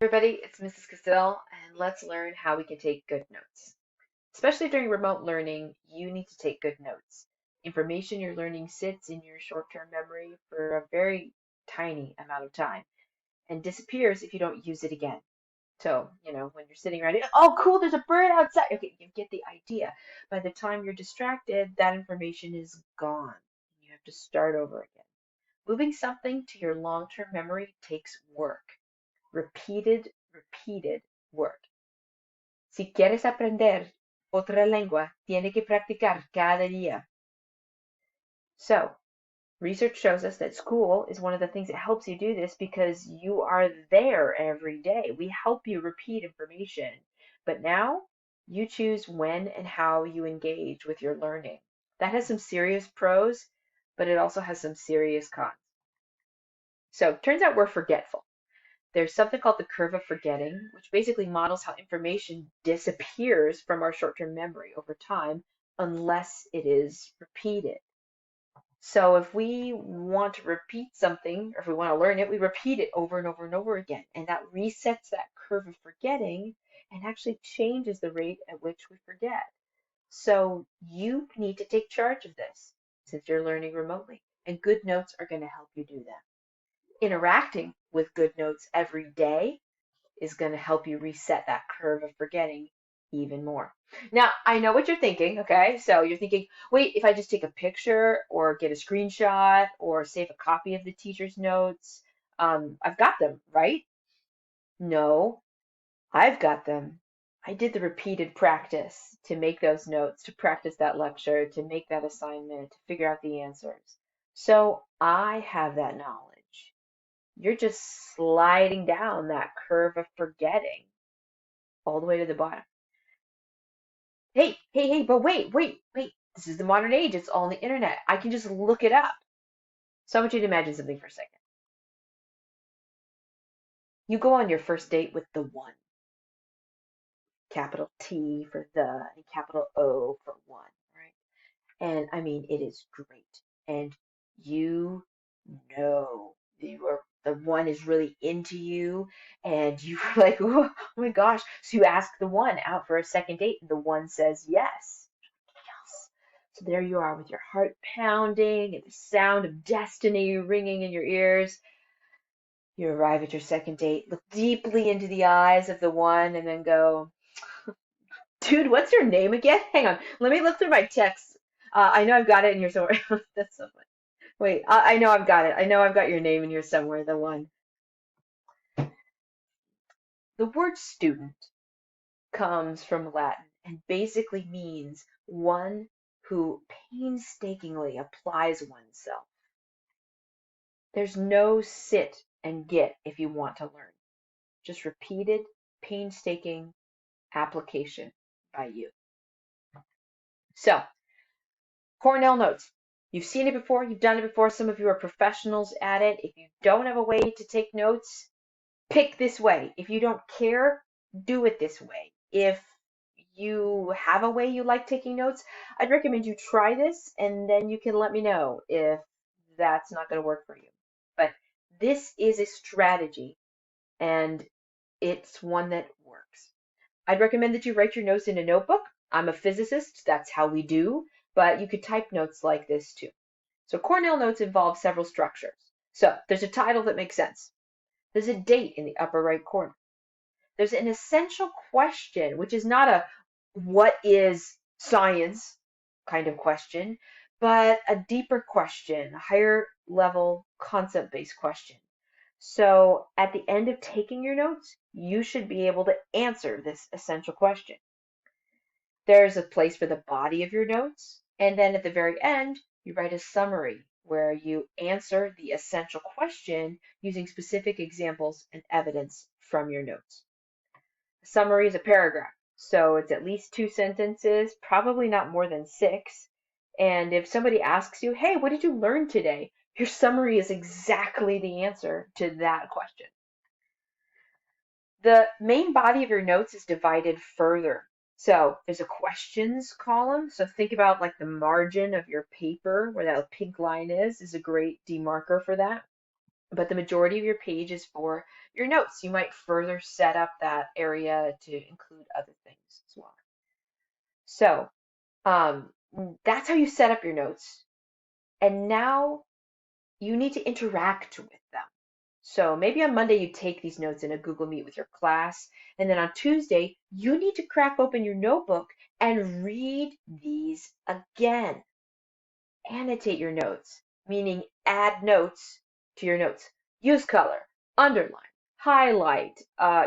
Everybody, it's Mrs. Castile, and let's learn how we can take good notes. Especially during remote learning, you need to take good notes. Information you're learning sits in your short-term memory for a very tiny amount of time and disappears if you don't use it again. So, when you're sitting around, oh, cool, there's a bird outside. Okay, you get the idea. By the time you're distracted, that information is gone. You have to start over again. Moving something to your long-term memory takes work. Repeated work. Si quieres aprender otra lengua, tiene que practicar cada día. So, research shows us that school is one of the things that helps you do this because you are there every day. We help you repeat information. But now you choose when and how you engage with your learning. That has some serious pros, but it also has some serious cons. So, turns out we're forgetful. There's something called the curve of forgetting, which basically models how information disappears from our short-term memory over time unless it is repeated. So if we want to repeat something, or if we want to learn it, we repeat it over and over and over again. And that resets that curve of forgetting and actually changes the rate at which we forget. So you need to take charge of this since you're learning remotely. And good notes are going to help you do that. Interacting with good notes every day is going to help you reset that curve of forgetting even more. Now, I know what you're thinking, okay? So you're thinking, wait, if I just take a picture or get a screenshot or save a copy of the teacher's notes, I've got them, right? No, I've got them. I did the repeated practice to make those notes, to practice that lecture, to make that assignment, to figure out the answers. So I have that knowledge. You're just sliding down that curve of forgetting all the way to the bottom. Hey, but wait. This is the modern age. It's all on the internet. I can just look it up. So I want you to imagine something for a second. You go on your first date with the one, capital T for the and capital O for one, right? And I mean, it is great. And you know the one is really into you and you're like, oh my gosh. So you ask the one out for a second date and the one says yes. Yes. So there you are with your heart pounding and the sound of destiny ringing in your ears. You arrive at your second date, look deeply into the eyes of the one, and then go, dude, what's your name again? Hang on, let me look through my text. I know I've got it in here somewhere. That's so funny. Wait, I know I've got it. I know I've got your name in here somewhere, the one. The word student comes from Latin and basically means one who painstakingly applies oneself. There's no sit and get if you want to learn. Just repeated, painstaking application by you. So, Cornell Notes. You've seen it before, you've done it before. Some of you are professionals at it. If you don't have a way to take notes, pick this way. If you don't care, do it this way. If you have a way you like taking notes, I'd recommend you try this and then you can let me know if that's not going to work for you. But this is a strategy and it's one that works. I'd recommend that you write your notes in a notebook. I'm a physicist, that's how we do, but you could type notes like this too. So Cornell Notes involve several structures. So there's a title that makes sense. There's a date in the upper right corner. There's an essential question, which is not a what is science kind of question, but a deeper question, a higher level concept-based question. So at the end of taking your notes, you should be able to answer this essential question. There's a place for the body of your notes, and then at the very end, you write a summary where you answer the essential question using specific examples and evidence from your notes. A summary is a paragraph, so it's at least 2 sentences, probably not more than 6. And if somebody asks you, hey, what did you learn today? Your summary is exactly the answer to that question. The main body of your notes is divided further. So there's a questions column. So think about like the margin of your paper where that pink line is a great demarker for that. But the majority of your page is for your notes. You might further set up that area to include other things as well. So um, that's how you set up your notes. And now you need to interact with them. So maybe on Monday you take these notes in a Google Meet with your class, and then on Tuesday you need to crack open your notebook and read these again. Annotate your notes, meaning add notes to your notes. Use color, underline, highlight,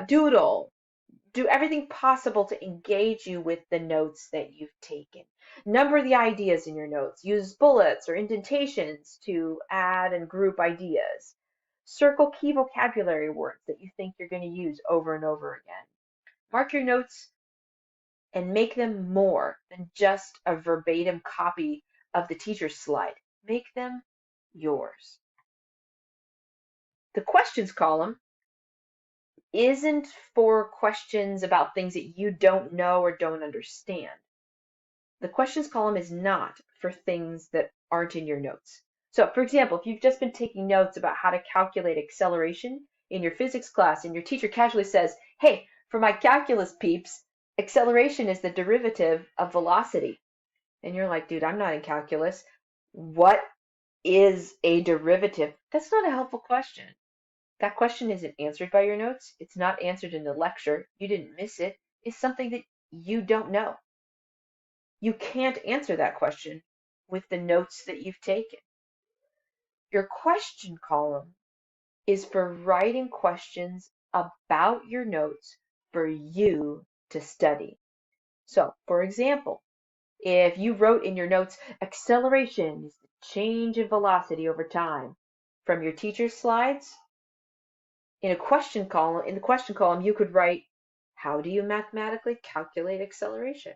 doodle, do everything possible to engage you with the notes that you've taken. Number the ideas in your notes. Use bullets or indentations to add and group ideas. Circle key vocabulary words that you think you're going to use over and over again. Mark your notes and make them more than just a verbatim copy of the teacher's slide. Make them yours. The questions column isn't for questions about things that you don't know or don't understand. The questions column is not for things that aren't in your notes. So, for example, if you've just been taking notes about how to calculate acceleration in your physics class and your teacher casually says, hey, for my calculus peeps, acceleration is the derivative of velocity. And you're like, dude, I'm not in calculus. What is a derivative? That's not a helpful question. That question isn't answered by your notes. It's not answered in the lecture. You didn't miss it. It's something that you don't know. You can't answer that question with the notes that you've taken. Your question column is for writing questions about your notes for you to study. So, for example, if you wrote in your notes, acceleration is the change in velocity over time from your teacher's slides, in the question column, you could write, how do you mathematically calculate acceleration?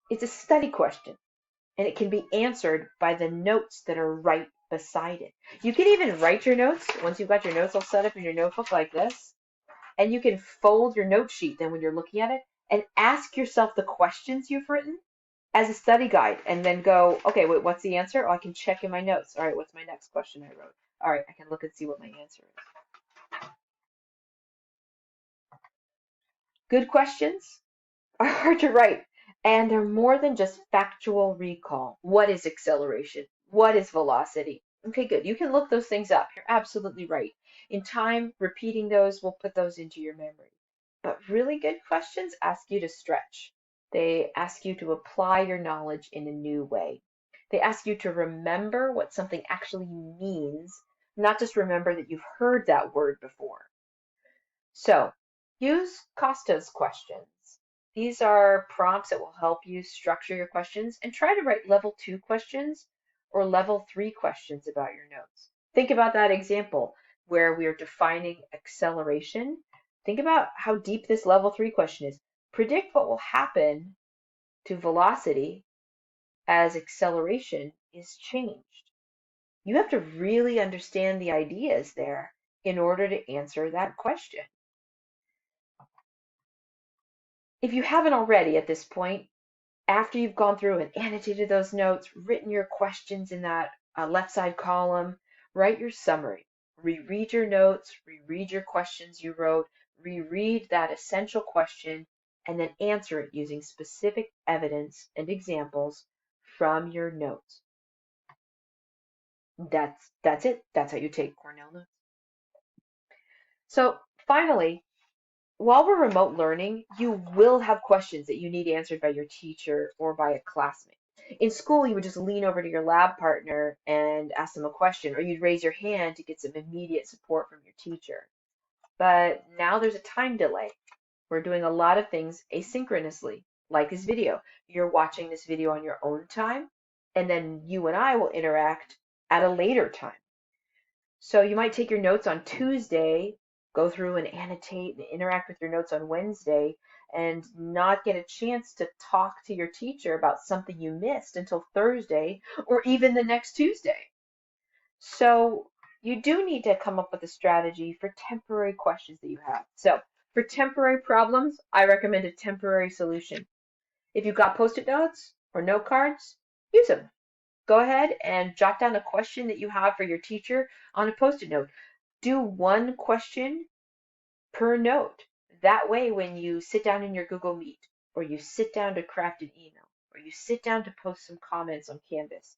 It's a study question, and it can be answered by the notes that are right beside it. You can even write your notes once you've got your notes all set up in your notebook like this, and you can fold your note sheet then when you're looking at it and ask yourself the questions you've written as a study guide, and then go, okay, wait, what's the answer? Oh, I can check in my notes. All right, what's my next question I wrote? All right, I can look and see what my answer is. Good questions are hard to write, and they're more than just factual recall. What is acceleration? What is velocity? Okay, good. You can look those things up. You're absolutely right. In time, repeating those will put those into your memory. But really good questions ask you to stretch. They ask you to apply your knowledge in a new way. They ask you to remember what something actually means, not just remember that you've heard that word before. So use Costa's questions. These are prompts that will help you structure your questions, and try to write level 2 questions or level 3 questions about your notes. Think about that example where we are defining acceleration. Think about how deep this level 3 question is. Predict what will happen to velocity as acceleration is changed. You have to really understand the ideas there in order to answer that question. If you haven't already at this point, after you've gone through and annotated those notes, written your questions in that left side column, write your summary. Reread your notes, reread your questions you wrote, reread that essential question, and then answer it using specific evidence and examples from your notes. That's it. That's how you take Cornell Notes. So finally, while we're remote learning, you will have questions that you need answered by your teacher or by a classmate. In school, you would just lean over to your lab partner and ask them a question, or you'd raise your hand to get some immediate support from your teacher. But now there's a time delay. We're doing a lot of things asynchronously, like this video. You're watching this video on your own time, and then you and I will interact at a later time. So you might take your notes on Tuesday, go through and annotate and interact with your notes on Wednesday, and not get a chance to talk to your teacher about something you missed until Thursday or even the next Tuesday. So you do need to come up with a strategy for temporary questions that you have. So for temporary problems, I recommend a temporary solution. If you've got Post-it notes or note cards, use them. Go ahead and jot down a question that you have for your teacher on a Post-it note. Do one question per note. That way, when you sit down in your Google Meet, or you sit down to craft an email, or you sit down to post some comments on Canvas,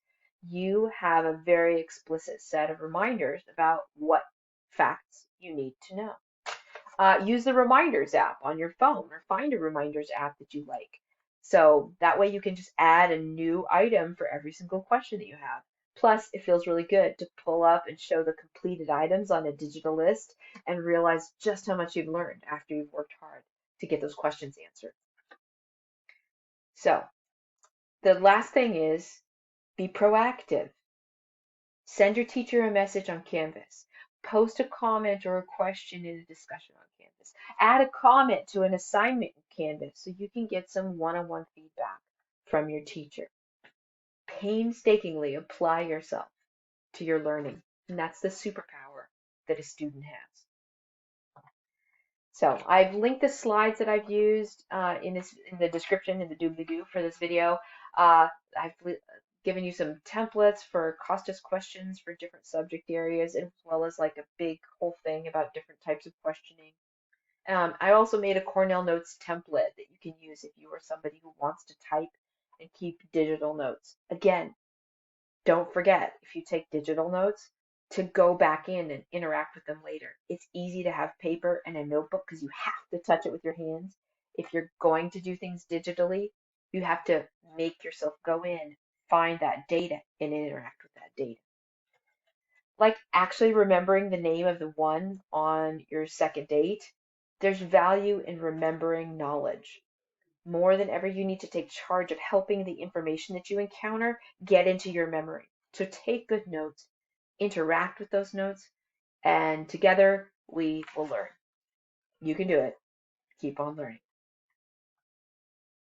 you have a very explicit set of reminders about what facts you need to know. Use the reminders app on your phone, or find a reminders app that you like. So that way you can just add a new item for every single question that you have. Plus, it feels really good to pull up and show the completed items on a digital list and realize just how much you've learned after you've worked hard to get those questions answered. So the last thing is be proactive. Send your teacher a message on Canvas. Post a comment or a question in a discussion on Canvas. Add a comment to an assignment in Canvas so you can get some one-on-one feedback from your teacher. Painstakingly apply yourself to your learning, and that's the superpower that a student has. So I've linked the slides that I've used in the description in the doobly-doo for this video. I've given you some templates for Costas questions for different subject areas, as well as like a big whole thing about different types of questioning. I also made a Cornell Notes template that you can use if you are somebody who wants to type and keep digital notes. Again, don't forget, if you take digital notes, to go back in and interact with them later. It's easy to have paper and a notebook because you have to touch it with your hands. If you're going to do things digitally, you have to make yourself go in, find that data, and interact with that data. Like actually remembering the name of the one on your second date, there's value in remembering knowledge. More than ever, you need to take charge of helping the information that you encounter get into your memory. So take good notes, interact with those notes, and together we will learn. You can do it. Keep on learning.